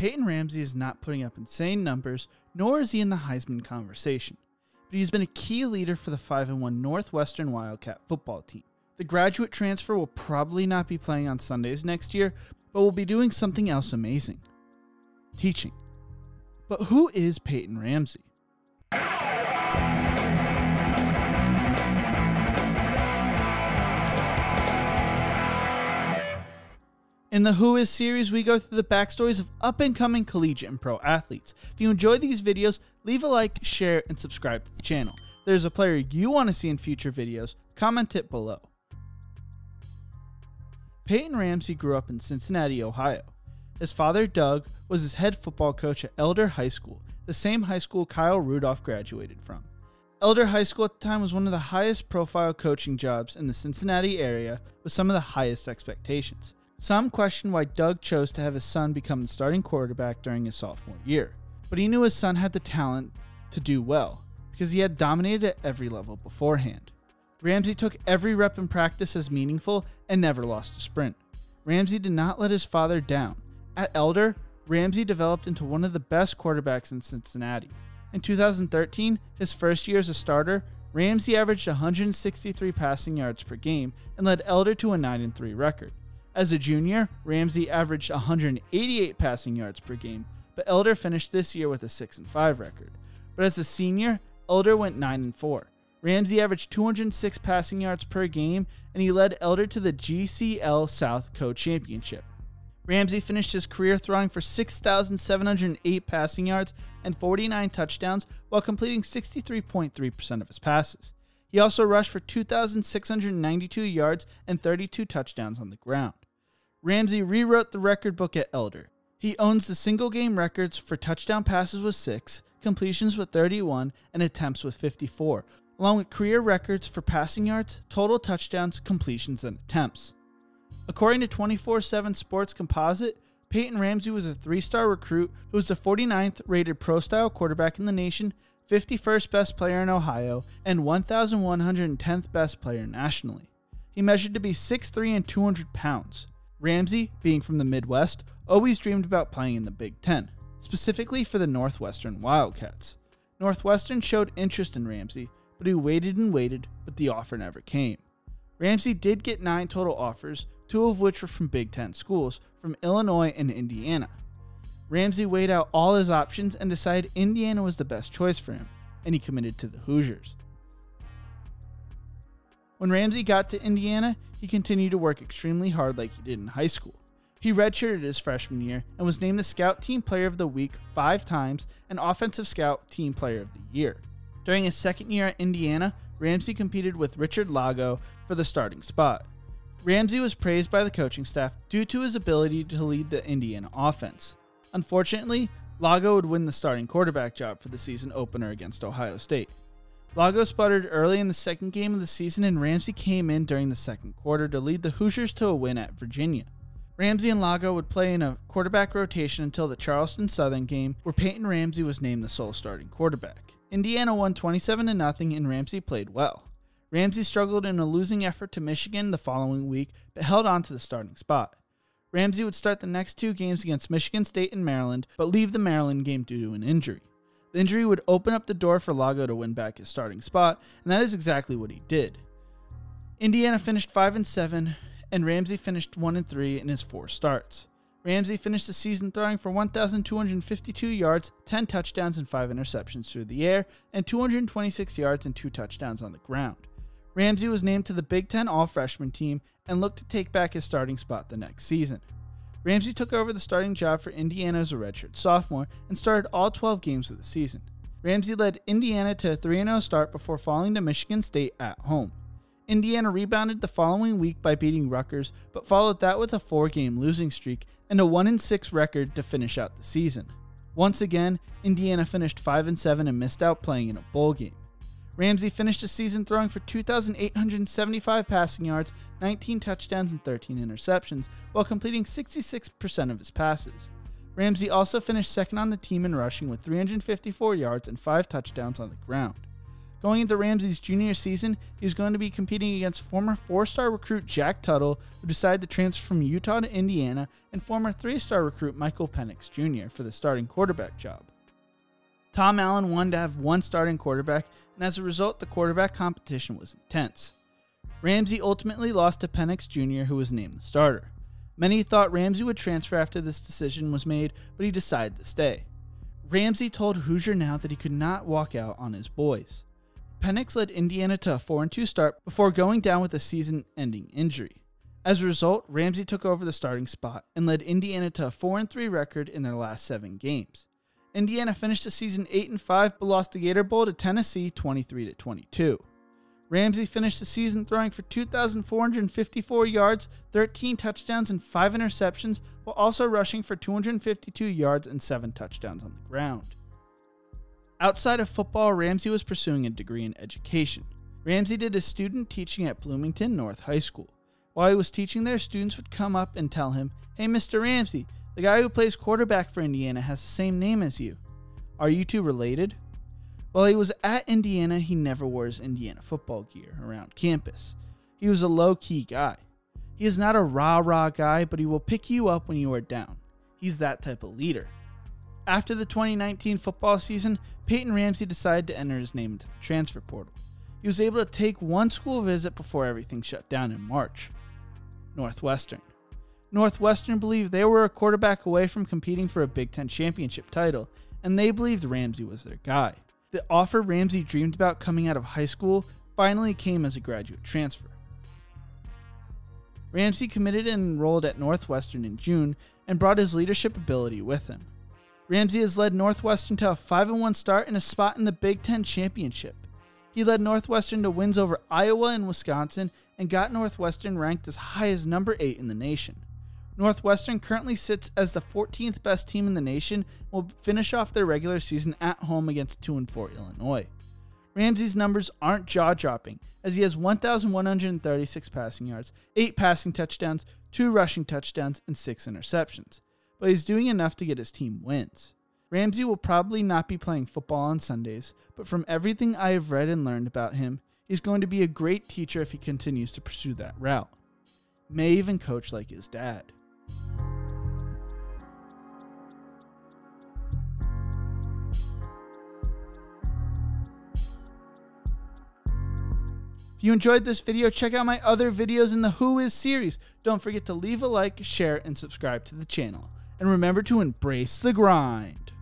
Peyton Ramsey is not putting up insane numbers, nor is he in the Heisman conversation, but he's been a key leader for the 5-1 Northwestern Wildcat football team. The graduate transfer will probably not be playing on Sundays next year, but will be doing something else amazing: teaching. But who is Peyton Ramsey? In the Who Is series, we go through the backstories of up-and-coming collegiate and pro athletes. If you enjoy these videos, leave a like, share, and subscribe to the channel. If there's a player you want to see in future videos, comment it below. Peyton Ramsey grew up in Cincinnati, Ohio. His father, Doug, was his head football coach at Elder High School, the same high school Kyle Rudolph graduated from. Elder High School at the time was one of the highest profile coaching jobs in the Cincinnati area with some of the highest expectations. Some questioned why Doug chose to have his son become the starting quarterback during his sophomore year, but he knew his son had the talent to do well because he had dominated at every level beforehand. Ramsey took every rep in practice as meaningful and never lost a sprint. Ramsey did not let his father down. At Elder, Ramsey developed into one of the best quarterbacks in Cincinnati. In 2013, his first year as a starter, Ramsey averaged 163 passing yards per game and led Elder to a 9-3 record. As a junior, Ramsey averaged 188 passing yards per game, but Elder finished this year with a 6-5 record. But as a senior, Elder went 9-4. Ramsey averaged 206 passing yards per game, and he led Elder to the GCL South Co-Championship. Ramsey finished his career throwing for 6,708 passing yards and 49 touchdowns while completing 63.3% of his passes. He also rushed for 2,692 yards and 32 touchdowns on the ground. Ramsey rewrote the record book at Elder. He owns the single-game records for touchdown passes with 6, completions with 31, and attempts with 54, along with career records for passing yards, total touchdowns, completions, and attempts. According to 24/7 Sports Composite, Peyton Ramsey was a 3-star recruit who was the 49th rated pro-style quarterback in the nation, 51st best player in Ohio, and 1,110th best player nationally. He measured to be 6'3" and 200 pounds. Ramsey, being from the Midwest, always dreamed about playing in the Big Ten, specifically for the Northwestern Wildcats. Northwestern showed interest in Ramsey, but he waited and waited, but the offer never came. Ramsey did get 9 total offers, 2 of which were from Big Ten schools, from Illinois and Indiana. Ramsey weighed out all his options and decided Indiana was the best choice for him, and he committed to the Hoosiers. When Ramsey got to Indiana, he continued to work extremely hard like he did in high school. He redshirted his freshman year and was named the Scout Team Player of the Week 5 times and Offensive Scout Team Player of the Year. During his second year at Indiana, Ramsey competed with Richard Lago for the starting spot. Ramsey was praised by the coaching staff due to his ability to lead the Indiana offense. Unfortunately, Lago would win the starting quarterback job for the season opener against Ohio State. Lago sputtered early in the second game of the season, and Ramsey came in during the second quarter to lead the Hoosiers to a win at Virginia. Ramsey and Lago would play in a quarterback rotation until the Charleston Southern game, where Peyton Ramsey was named the sole starting quarterback. Indiana won 27-0, and Ramsey played well. Ramsey struggled in a losing effort to Michigan the following week, but held on to the starting spot. Ramsey would start the next 2 games against Michigan State and Maryland, but leave the Maryland game due to an injury. The injury would open up the door for Lago to win back his starting spot, and that is exactly what he did. Indiana finished 5-7, and Ramsey finished 1-3 in his 4 starts. Ramsey finished the season throwing for 1,252 yards, 10 touchdowns, and 5 interceptions through the air, and 226 yards and 2 touchdowns on the ground. Ramsey was named to the Big Ten All-Freshman team and looked to take back his starting spot the next season. Ramsey took over the starting job for Indiana as a redshirt sophomore and started all 12 games of the season. Ramsey led Indiana to a 3-0 start before falling to Michigan State at home. Indiana rebounded the following week by beating Rutgers, but followed that with a 4-game losing streak and a 1-6 record to finish out the season. Once again, Indiana finished 5-7 and missed out playing in a bowl game. Ramsey finished the season throwing for 2,875 passing yards, 19 touchdowns, and 13 interceptions, while completing 66% of his passes. Ramsey also finished second on the team in rushing with 354 yards and 5 touchdowns on the ground. Going into Ramsey's junior season, he was going to be competing against former 4-star recruit Jack Tuttle, who decided to transfer from Utah to Indiana, and former 3-star recruit Michael Penix Jr. for the starting quarterback job. Tom Allen wanted to have one starting quarterback, and as a result, the quarterback competition was intense. Ramsey ultimately lost to Penix Jr., who was named the starter. Many thought Ramsey would transfer after this decision was made, but he decided to stay. Ramsey told Hoosier Now that he could not walk out on his boys. Penix led Indiana to a 4-2 start before going down with a season-ending injury. As a result, Ramsey took over the starting spot and led Indiana to a 4-3 record in their last 7 games. Indiana finished the season 8-5 but lost the Gator Bowl to Tennessee 23-22. Ramsey finished the season throwing for 2,454 yards, 13 touchdowns, and 5 interceptions, while also rushing for 252 yards and 7 touchdowns on the ground. Outside of football, Ramsey was pursuing a degree in education. Ramsey did his student teaching at Bloomington North High School. While he was teaching there, students would come up and tell him, "Hey, Mr. Ramsey, the guy who plays quarterback for Indiana has the same name as you. Are you two related?" While he was at Indiana, he never wore his Indiana football gear around campus. He was a low-key guy. He is not a rah-rah guy, but he will pick you up when you are down. He's that type of leader. After the 2019 football season, Peyton Ramsey decided to enter his name into the transfer portal. He was able to take one school visit before everything shut down in March. Northwestern. Northwestern believed they were a quarterback away from competing for a Big Ten championship title, and they believed Ramsey was their guy. The offer Ramsey dreamed about coming out of high school finally came as a graduate transfer. Ramsey committed and enrolled at Northwestern in June and brought his leadership ability with him. Ramsey has led Northwestern to a 5-1 start and a spot in the Big Ten championship. He led Northwestern to wins over Iowa and Wisconsin and got Northwestern ranked as high as number 8 in the nation. Northwestern currently sits as the 14th best team in the nation and will finish off their regular season at home against 2-4 Illinois. Ramsey's numbers aren't jaw-dropping, as he has 1,136 passing yards, 8 passing touchdowns, 2 rushing touchdowns, and 6 interceptions. But he's doing enough to get his team wins. Ramsey will probably not be playing football on Sundays, but from everything I have read and learned about him, he's going to be a great teacher if he continues to pursue that route. May even coach like his dad. If you enjoyed this video, check out my other videos in the Who Is series. Don't forget to leave a like, share, and subscribe to the channel. And remember to embrace the grind.